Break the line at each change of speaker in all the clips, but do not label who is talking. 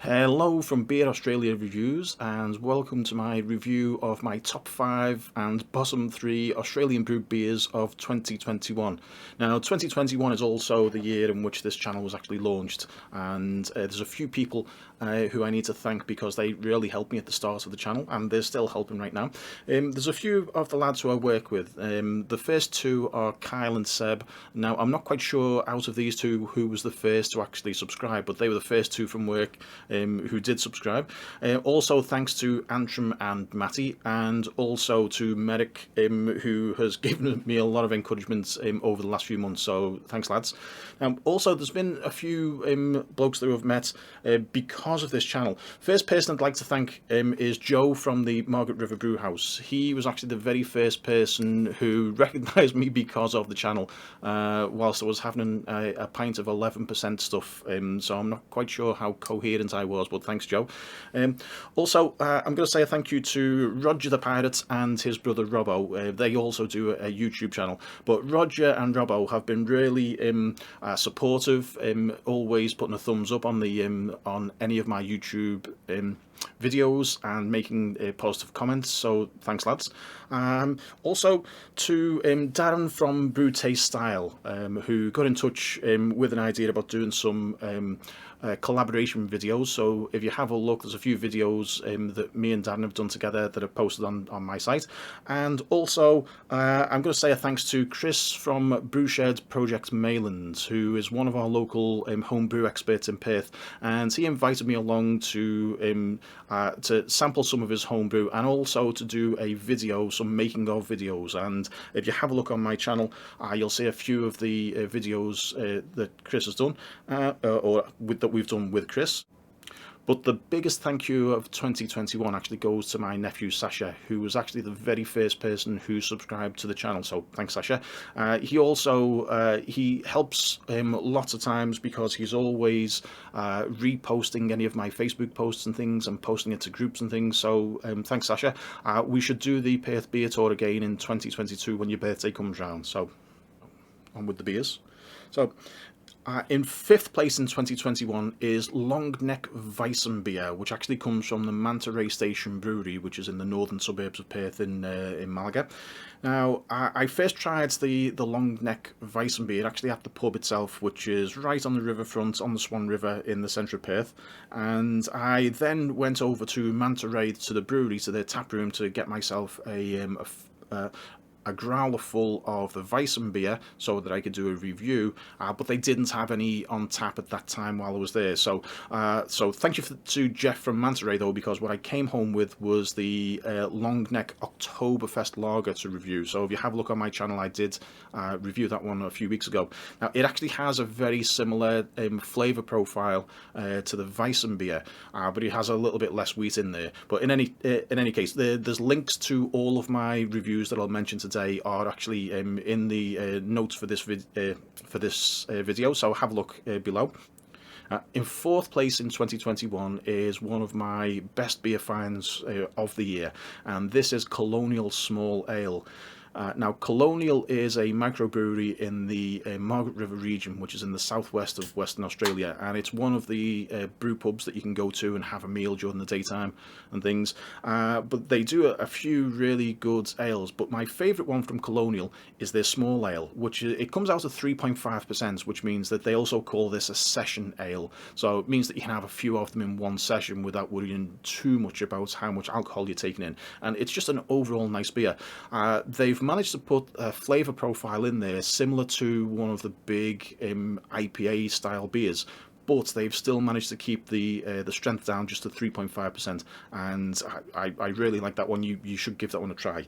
Hello from Beer Australia Reviews, and welcome to my review of my top 5 and bottom 3 Australian brewed beers of 2021. Now, 2021 is also the year in which this channel was actually launched, and there's a few people who I need to thank because they really helped me at the start of the channel, and they're still helping right now. There's a few of the lads who I work with. The first two are Kyle and Seb. Now, I'm not quite sure out of these two who was the first to actually subscribe, but they were the first two from work who did subscribe. Also thanks to Antrim and Matty, and also to Merrick, who has given me a lot of encouragement over the last few months, so thanks lads. Also there's been a few blokes that I've met because of this channel. First person I'd like to thank is Joe from the Margaret River Brew House. He was actually the very first person who recognised me because of the channel, whilst I was having a pint of 11% stuff, so I'm not quite sure how coherent I was, but thanks Joe. Also I'm going to say a thank you to Roger the Pirate and his brother Robbo. They also do a YouTube channel, but Roger and Robbo have been really supportive, always putting a thumbs up on the on any of my YouTube videos and making positive comments, so thanks lads. Also to Darren from Brew Taste Style, who got in touch with an idea about doing some collaboration videos. So if you have a look, there's a few videos that me and Darren have done together that are posted on my site. And also I'm going to say a thanks to Chris from Brewshed Project Maylands, who is one of our local homebrew experts in Perth, and he invited me along to sample some of his homebrew and also to do a video, some making of videos. And if you have a look on my channel, you'll see a few of the videos that Chris has done, that we've done with Chris. But the biggest thank you of 2021 actually goes to my nephew Sasha, who was actually the very first person who subscribed to the channel, so thanks Sasha. He also he helps lots of times because he's always reposting any of my Facebook posts and things and posting it to groups and things, so thanks Sasha. We should do the Perth Beer Tour again in 2022 when your birthday comes round, so on with the beers. So in 5th place in 2021 is Longneck Weissenbier, which actually comes from the Manta Ray Station Brewery, which is in the northern suburbs of Perth in Malaga. Now, I first tried the Longneck Weissenbier actually at the pub itself, which is right on the riverfront on the Swan River in the centre of Perth, and I then went over to Manta Ray, to the brewery, to their tap room, to get myself a growler full of the Weissenbier so that I could do a review, but they didn't have any on tap at that time while I was there. So thank you to Jeff from Manta Ray though, because what I came home with was the Longneck Oktoberfest Lager to review. So if you have a look on my channel, I did review that one a few weeks ago. Now it actually has a very similar flavour profile to the Weissenbier, but it has a little bit less wheat in there. But in any case, there's links to all of my reviews that I'll mention today are actually in the notes for this video, so have a look below. In 4th place in 2021 is one of my best beer finds of the year, and this is Colonial Small Ale. Now, Colonial is a microbrewery in the Margaret River region, which is in the southwest of Western Australia, and it's one of the brew pubs that you can go to and have a meal during the daytime and things. But they do a few really good ales, but my favourite one from Colonial is their small ale, which it comes out at 3.5%, which means that they also call this a session ale. So it means that you can have a few of them in one session without worrying too much about how much alcohol you're taking in, and it's just an overall nice beer. They've managed to put a flavour profile in there similar to one of the big IPA style beers, but they've still managed to keep the strength down just to 3.5%, and I really like that one. You should give that one a try.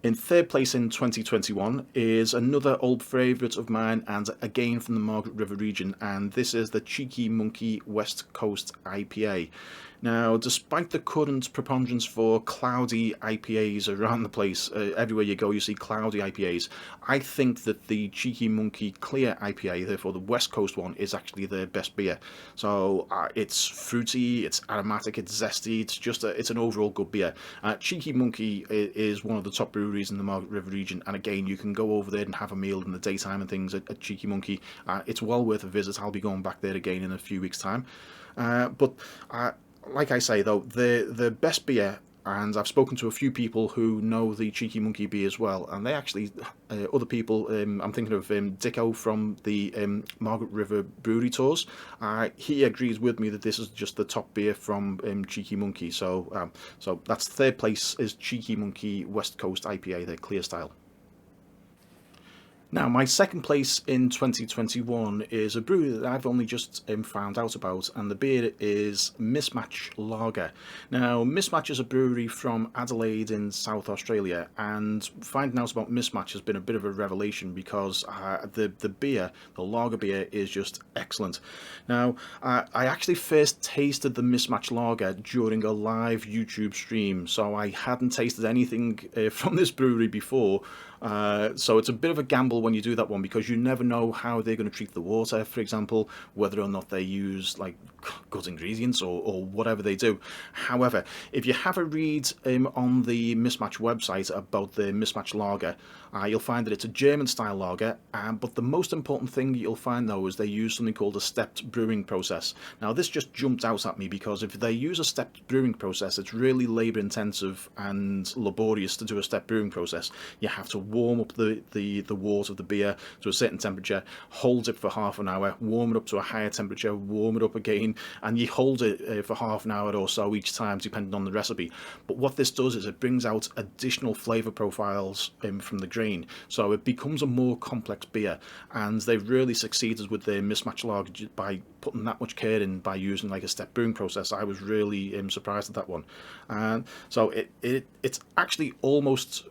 In 3rd place in 2021 is another old favourite of mine, and again from the Margaret River region, and this is the Cheeky Monkey West Coast IPA. Now, despite the current preponderance for cloudy IPAs around the place, everywhere you go you see cloudy IPAs, I think that the Cheeky Monkey Clear IPA, therefore the West Coast one, is actually their best beer. So it's fruity, it's aromatic, it's zesty, it's an overall good beer. Cheeky Monkey is one of the top breweries in the Margaret River region, and again, you can go over there and have a meal in the daytime and things at Cheeky Monkey. It's well worth a visit. I'll be going back there again in a few weeks' time. But like I say though, the best beer, and I've spoken to a few people who know the Cheeky Monkey beer as well, and they actually, other people, I'm thinking of Dicko from the Margaret River Brewery tours. He agrees with me that this is just the top beer from Cheeky Monkey. So that's third place is Cheeky Monkey West Coast IPA, the clear style. Now, my second place in 2021 is a brewery that I've only just found out about, and the beer is Mismatch Lager. Now, Mismatch is a brewery from Adelaide in South Australia, and finding out about Mismatch has been a bit of a revelation because the beer, the lager beer, is just excellent. Now, I actually first tasted the Mismatch Lager during a live YouTube stream, so I hadn't tasted anything from this brewery before. So it's a bit of a gamble when you do that one because you never know how they're going to treat the water, for example, whether or not they use like good ingredients or whatever they do. However, if you have a read on the Mismatch website about the Mismatch Lager, you'll find that it's a German style lager, but the most important thing you'll find though is they use something called a stepped brewing process. Now this just jumped out at me because if they use a stepped brewing process, it's really labour intensive and laborious to do a stepped brewing process. You have to warm up the wort of the beer to a certain temperature, hold it for half an hour, warm it up to a higher temperature, warm it up again, and you hold it for half an hour or so each time depending on the recipe. But what this does is it brings out additional flavour profiles from the grain, so it becomes a more complex beer, and they've really succeeded with their Mismatch Lager by putting that much care in by using like a step brewing process. I was really surprised at that one, and so it's actually almost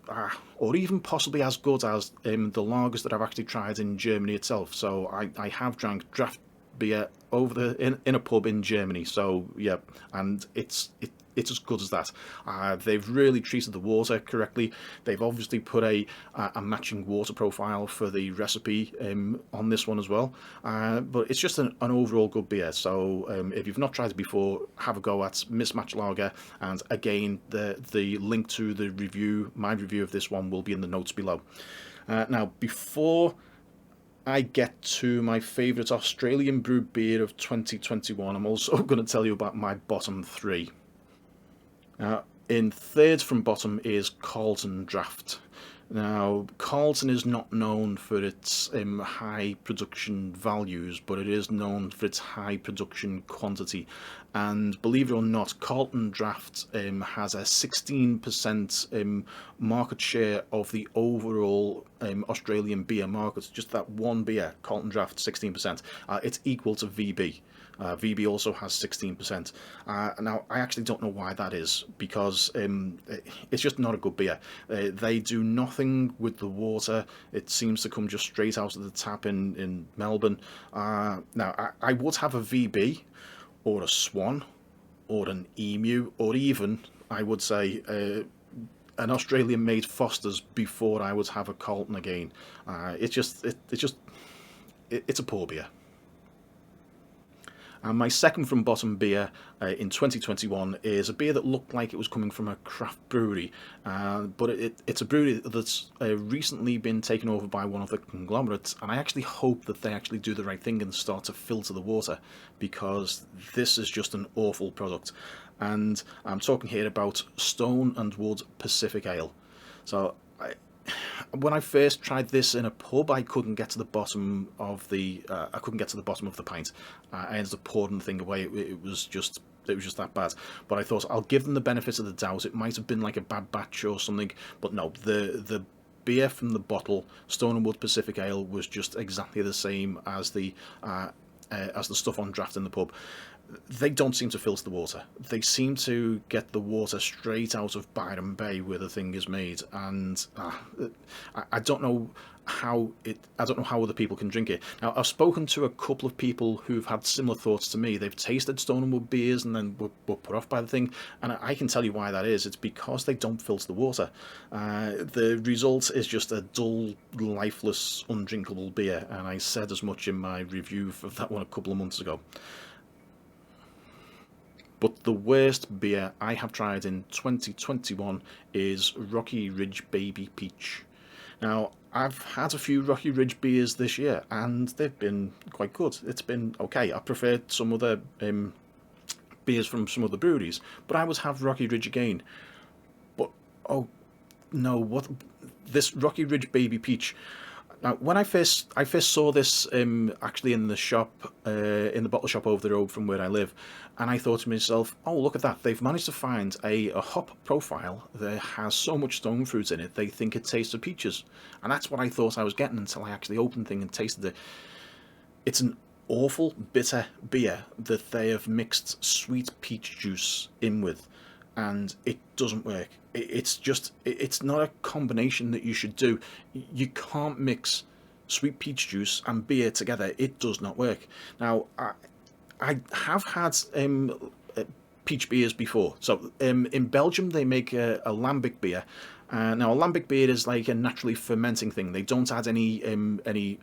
or even possibly as good as the lagers that I've actually tried in Germany itself. So I have drank draft beer over in a pub in Germany. So yeah, and it's as good as that. They've really treated the water correctly. They've obviously put a matching water profile for the recipe on this one as well. But it's just an overall good beer. So if you've not tried it before, have a go at Mismatch Lager. And again, the link to the review, my review of this one, will be in the notes below. Now, before I get to my favourite Australian brewed beer of 2021, I'm also going to tell you about my bottom three. In third from bottom is Carlton Draft. Now, Carlton is not known for its high production values, but it is known for its high production quantity. And believe it or not, Carlton Draft has a 16% market share of the overall Australian beer market. Just that one beer, Carlton Draft, 16%. It's equal to VB. VB also has 16%. Now, I actually don't know why that is, because it's just not a good beer. They do nothing with the water. It seems to come just straight out of the tap in Melbourne. Now, I would have a VB or a Swan or an Emu, or even, I would say, an Australian-made Foster's before I would have a Carlton again. It's a poor beer. And my second from bottom beer in 2021 is a beer that looked like it was coming from a craft brewery, but it's a brewery that's recently been taken over by one of the conglomerates, and I actually hope that they actually do the right thing and start to filter the water, because this is just an awful product. And I'm talking here about Stonewood Pacific Ale. So when I first tried this in a pub, I couldn't get to the bottom of the pint. I ended up pouring the thing away. It was just that bad. But I thought I'll give them the benefit of the doubt. It might have been like a bad batch or something. But no, the beer from the bottle, Stonewood Pacific Ale, was just exactly the same as the stuff on draft in the pub. They don't seem to filter the water. They seem to get the water straight out of Byron Bay where the thing is made, and I don't know how other people can drink it. Now, I've spoken to a couple of people who've had similar thoughts to me. They've tasted Stonewood beers and then were put off by the thing, and I can tell you why that is. It's because they don't filter the water. The result is just a dull, lifeless, undrinkable beer, and I said as much in my review of that one a couple of months ago. But the worst beer I have tried in 2021 is Rocky Ridge Baby Peach. Now, I've had a few Rocky Ridge beers this year, and they've been quite good. It's been okay. I preferred some other beers from some other breweries, but I would have Rocky Ridge again. But oh no, what this Rocky Ridge Baby Peach? Now, when I first saw this actually in the shop, in the bottle shop over the road from where I live, and I thought to myself, "Oh, look at that! They've managed to find a hop profile that has so much stone fruit in it. They think it tastes of peaches," and that's what I thought I was getting until I actually opened the thing and tasted it. It's an awful bitter beer that they have mixed sweet peach juice in with, and it doesn't work. It's just it's not a combination that you should do. You can't mix sweet peach juice and beer together. It does not work. Now I have had peach beers before. So in Belgium they make a lambic beer. Now a lambic beer is like a naturally fermenting thing. They don't add any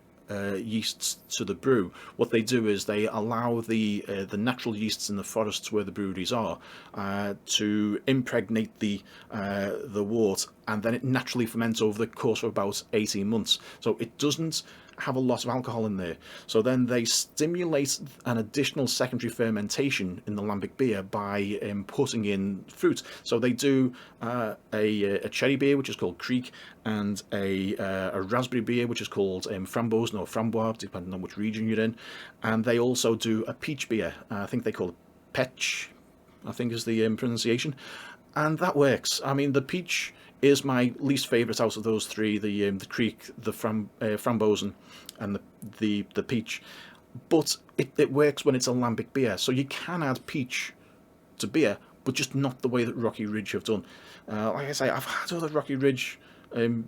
yeasts to the brew. What they do is they allow the natural yeasts in the forests where the breweries are to impregnate the wort, and then it naturally ferments over the course of about 18 months. So it doesn't have a lot of alcohol in there. So then they stimulate an additional secondary fermentation in the lambic beer by putting in fruit. So they do a cherry beer, which is called Creek, and a raspberry beer, which is called Frambozen or Framboise, depending on which region you're in. And they also do a peach beer. I think they call it Petch, I think is the pronunciation. And that works. I mean, the peach is my least favourite out of those three: the Creek, the Frambozen, and the peach. But it works when it's a lambic beer. So you can add peach to beer, but just not the way that Rocky Ridge have done. Like I say, I've had other Rocky Ridge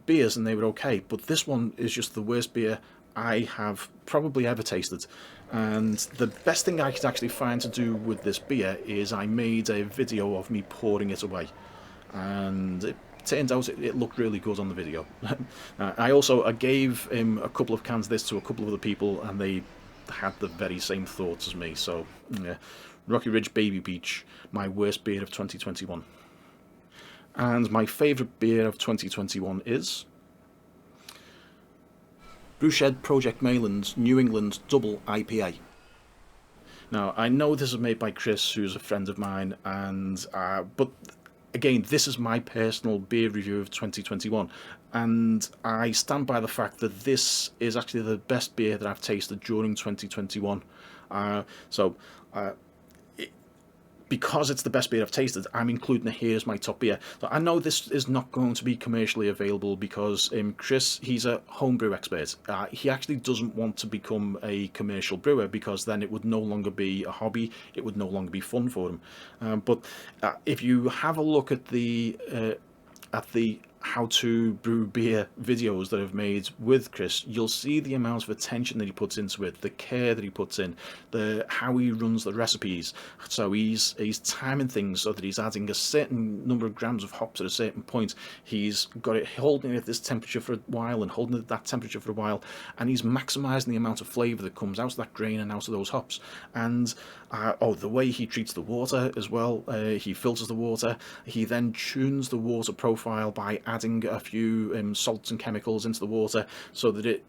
beers and they were okay, but this one is just the worst beer I have probably ever tasted. And the best thing I could actually find to do with this beer is I made a video of me pouring it away, and it turns out it looked really good on the video. I gave a couple of cans of this to a couple of other people, and they had the very same thoughts as me. So yeah, Rocky Ridge Baby Peach, my worst beer of 2021. And my favourite beer of 2021 is Brewshed Project Maylands New England Double IPA. Now, I know this is made by Chris, who's a friend of mine, and but again, this is my personal beer review of 2021, and I stand by the fact that this is actually the best beer that I've tasted during 2021. Because it's the best beer I've tasted, I'm including it here as my top beer. So I know this is not going to be commercially available because Chris, he's a homebrew expert. He actually doesn't want to become a commercial brewer because then it would no longer be a hobby, it would no longer be fun for him. But if you have a look at the how to brew beer videos that I've made with Chris, you'll see the amount of attention that he puts into it, the care that he puts in, how he runs the recipes. So he's timing things so that he's adding a certain number of grams of hops at a certain point. He's got it holding it at this temperature for a while and holding it at that temperature for a while, and he's maximising the amount of flavour that comes out of that grain and out of those hops. And the way he treats the water as well, he filters the water, he then tunes the water profile by adding a few salts and chemicals into the water so that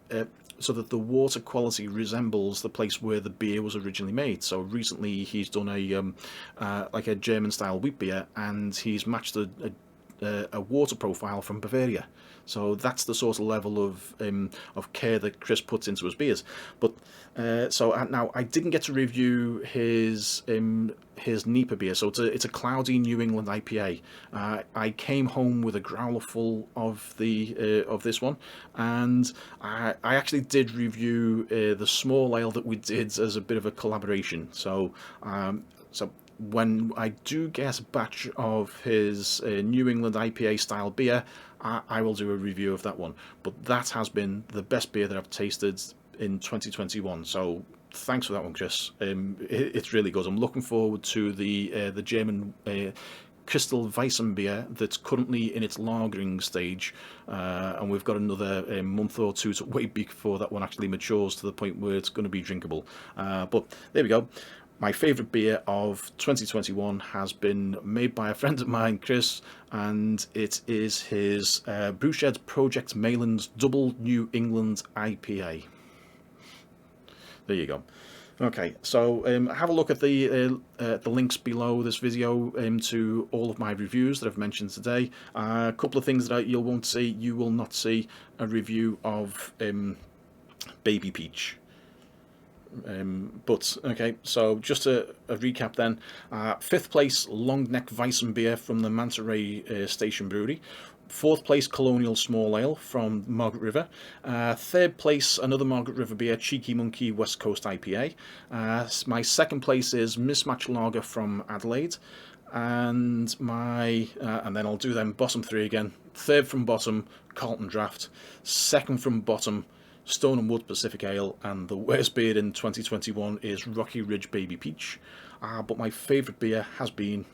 the water quality resembles the place where the beer was originally made. So recently he's done a German style wheat beer, and he's matched a water profile from Bavaria. So that's the sort of level of care that Chris puts into his beers. But now I didn't get to review his NEPA beer. So it's a cloudy New England IPA. I came home with a growler full of this one, and I actually did review the small ale that we did as a bit of a collaboration. So when I do get a batch of his New England IPA style beer, I will do a review of that one. But that has been the best beer that I've tasted in 2021. So thanks for that one, Chris. It's really good. I'm looking forward to the German Crystal Weissen beer that's currently in its lagering stage, and we've got another month or two to wait before that one actually matures to the point where it's going to be drinkable. But there we go. My favourite beer of 2021 has been made by a friend of mine, Chris, and it is his Brewshed Project Maylands Double New England IPA. There you go. Okay, so have a look at the links below this video to all of my reviews that I've mentioned today. A couple of things that you won't see. You will not see a review of Baby Peach. But okay, so just a recap then. 5th place, Longneck Weissen beer from the Manta Ray Station Brewery. 4th place, Colonial Small Ale from Margaret River. 3rd place, another Margaret River beer, Cheeky Monkey West Coast IPA. My 2nd place is Mismatch Lager from Adelaide. And and then I'll do them bottom 3 again. 3rd from bottom, Carlton Draft. 2nd from bottom, Stonewood Pacific Ale, and the worst beer in 2021 is Rocky Ridge Baby Peach. But my favourite beer has been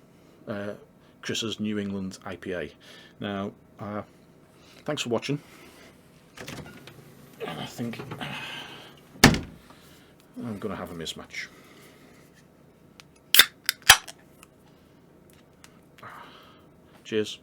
Chris's New England IPA. Now, thanks for watching. And I think I'm going to have a mismatch. Cheers.